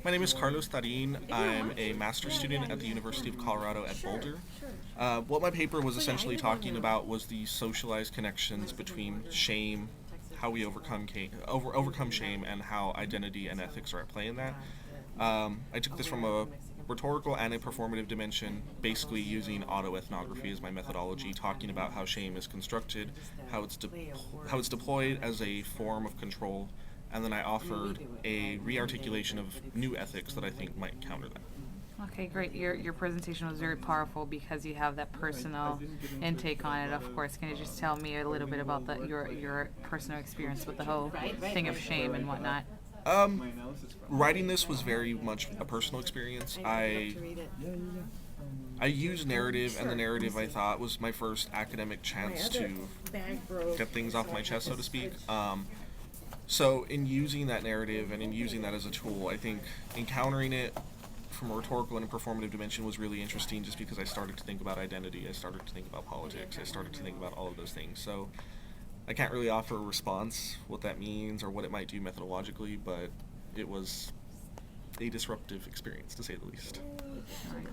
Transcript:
My name is Carlos Tarin. I'm a master's student at the University of Colorado at Boulder. What my paper was essentially talking about was the socialized connections between shame, how we overcome shame, and how identity and ethics are at play in that. I took this from a rhetorical and a performative dimension, basically using autoethnography as my methodology, talking about how shame is constructed, how it's deployed as a form of control, and then I offered a rearticulation of new ethics that I think might counter that. Okay, great. Your presentation was very powerful because you have that personal intake on it. Of course, can you just tell me a little bit about your personal experience with the whole thing of shame and whatnot? Um, Writing this was very much a personal experience. I used narrative, and the narrative I thought was my first academic chance to get things off my chest, so to speak. So in using that narrative and in using that as a tool, I think encountering it from a rhetorical and a performative dimension was really interesting just because I started to think about identity, I started to think about politics, I started to think about all of those things. So I can't really offer a response, what that means or what it might do methodologically, but it was a disruptive experience to say the least. All right.